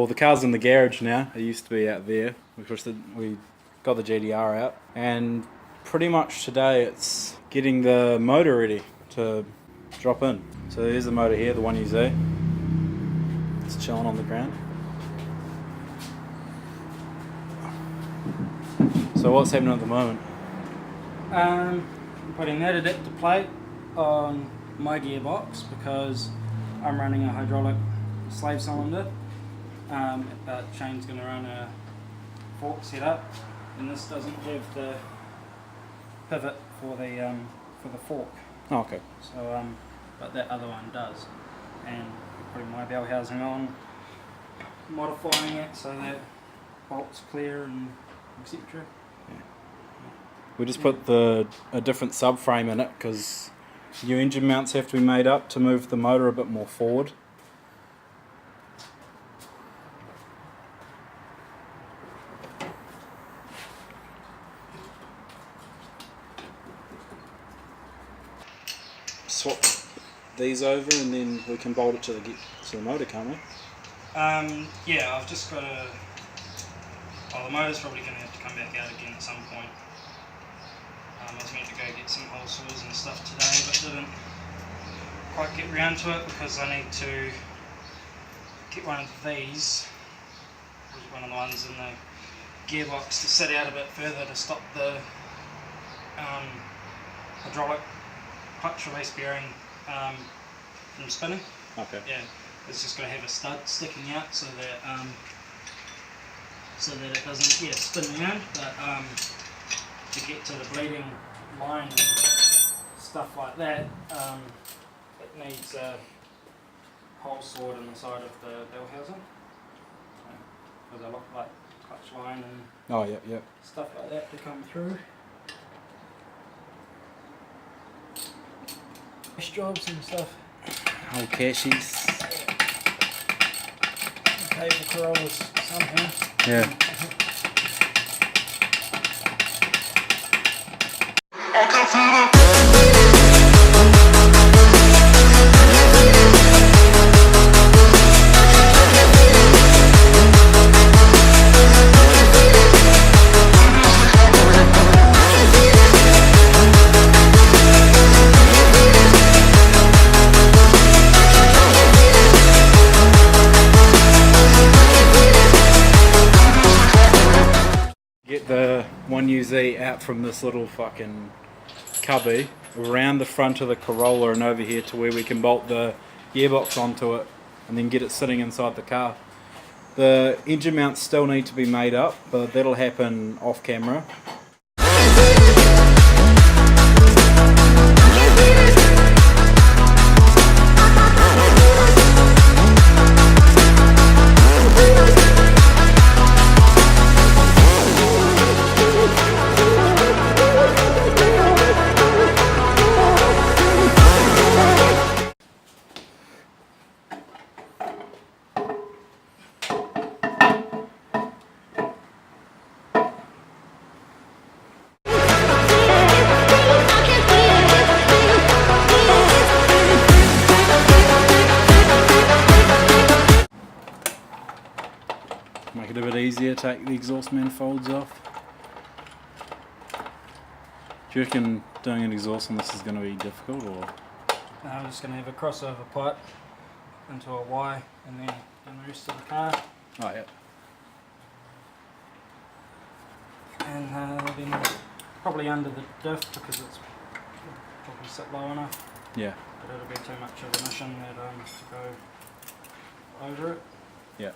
Well, the car's in the garage now. It used to be out there. We got the GDR out, and pretty much today it's getting the motor ready to drop in. So there's the motor here, the 1UZ. It's chilling on the ground. So what's happening at the moment? I'm putting that adapter plate on my gearbox because I'm running a hydraulic slave cylinder, but Shane's going to run a fork setup, and this doesn't have the pivot for the fork. Oh, okay. So, but that other one does, and putting my bell housing on, modifying it so that bolts clear and etc. We just put a different subframe in it because new engine mounts have to be made up to move the motor a bit more forward. Swap these over and then we can bolt it to the motor, can't we? Yeah, I've just got to. Well, the motor's probably going to have to come back out again at some point. I was meant to go get some hole saws and stuff today, but didn't quite get round to it because I need to get one of these, one of the ones in the gearbox, to sit out a bit further to stop the hydraulic clutch release bearing from spinning. Okay. Yeah, it's just going to have a stud sticking out so that it doesn't spin around, but to get to the bleeding line and stuff like that, it needs a hole sawed in the side of the bell housing for the like clutch line and stuff like that to come through. Cash jobs and stuff. Oh, cashies. Pay for Corollas somehow. Yeah. Get the 1UZ out from this little fucking cubby around the front of the Corolla and over here to where we can bolt the gearbox onto it and then get it sitting inside the car. The engine mounts still need to be made up, but that'll happen off camera. Make it a bit easier, take the exhaust manifolds off. Do you reckon doing an exhaust on this is going to be difficult, or? No, I'm just going to have a crossover pipe into a Y and then the rest of the car. Oh yeah. And then probably under the diff because it's probably sit low enough. Yeah. But it'll be too much of a mission that to go over it. Yeah.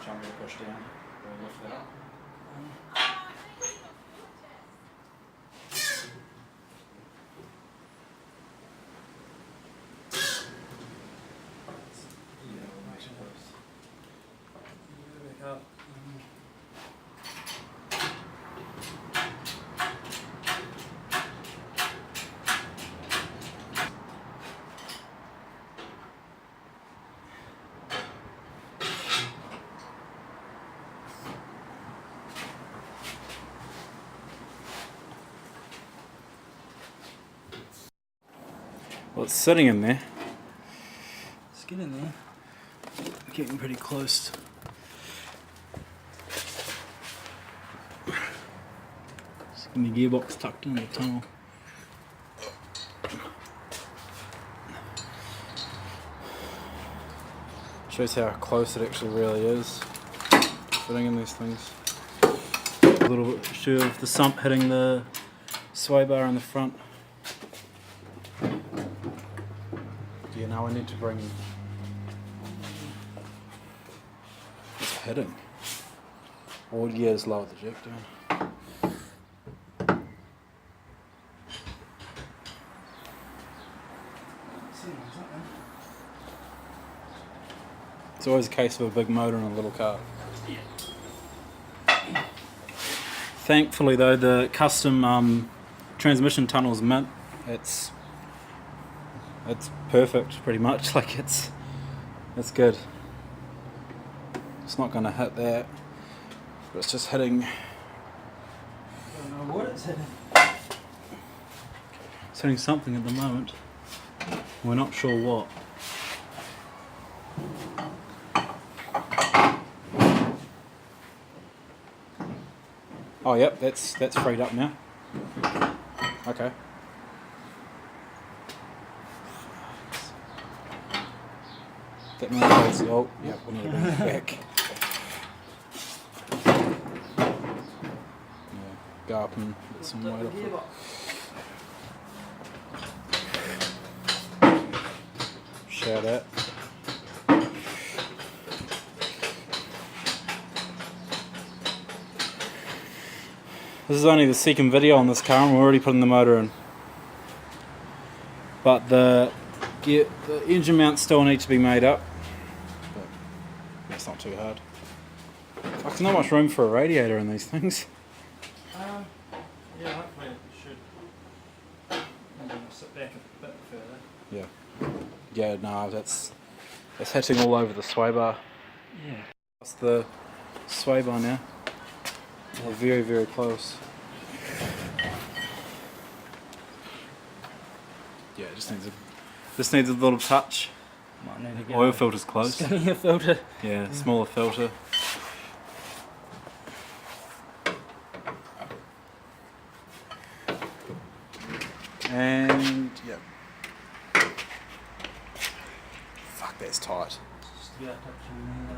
Try me to push down or lift it up. Well, it's sitting in there. It's Getting pretty close. And the gearbox tucked in the tunnel. Shows how close it actually really is fitting in these things. A little bit sure of the sump hitting the sway bar in the front. Yeah, now I need to bring it's hitting. All gears lower the jack down. It's always a case of a big motor in a little car. Thankfully though, the custom transmission tunnel's mint. It's perfect pretty much, like it's good. It's not going to hit that, but it's just hitting. I don't know what it's hitting. It's hitting something at the moment. We're not sure what. Oh yep, that's freed up now. Okay. That motivates the oh, yep, we need to bring it back. Yeah, go up and get some weight off it. Shout out. This is only the second video on this car and we're already putting the motor in. But the engine mounts still need to be made up. But that's not too hard. Fuck, there's not much room for a radiator in these things. Yeah, hopefully it should. I'm going to sit back a bit further. Yeah. Yeah, no, that's hitting all over the sway bar. Yeah. That's the sway bar now. We're very, very close. Yeah, it just needs a little touch. Might need to get Oil filter's closed. skinnier filter. Yeah, smaller filter. And yeah. Fuck, that's tight. Just about touching the.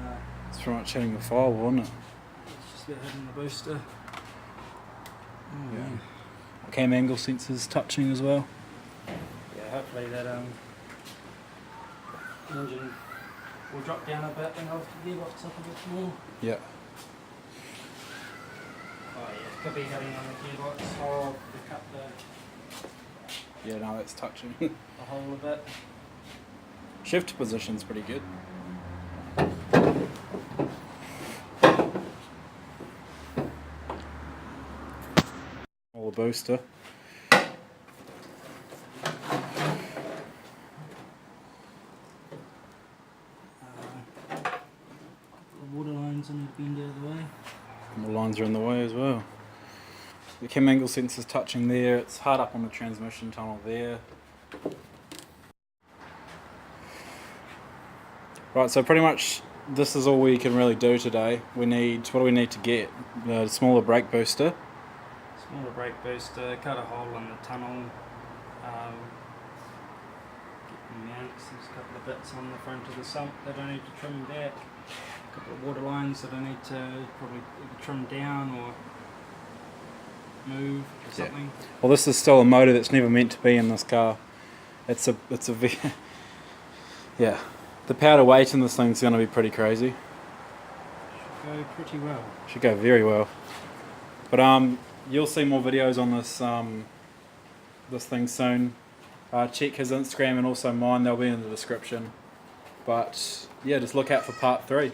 It's pretty much hitting the firewall, isn't it? Just about hitting the booster. Oh, Yeah. man. Cam angle sensors touching as well. Yeah, hopefully that engine will drop down a bit and I'll lift the gearbox up a bit more. Yeah. Oh yeah, could be hitting on the gearbox. Oh, we cut Yeah, no, that's touching. the hole a bit. Shift position's pretty good. All the booster. The water lines I need to bend out of the way. And the lines are in the way as well. The cam angle sensor's touching there. It's hard up on the transmission tunnel there. Right, so pretty much this is all we can really do today. What do we need to get? A smaller brake booster. Smaller brake booster, cut a hole in the tunnel. Get the mounts, there's a couple of bits on the front of the sump that I need to trim back. A couple of water lines that I need to probably either trim down or move or something. Well, this is still a motor that's never meant to be in this car. It's a yeah. The power to weight in this thing's going to be pretty crazy. Should go pretty well. Should go very well. But you'll see more videos on this this thing soon. Check his Instagram and also mine. They'll be in the description. But yeah, just look out for part 3.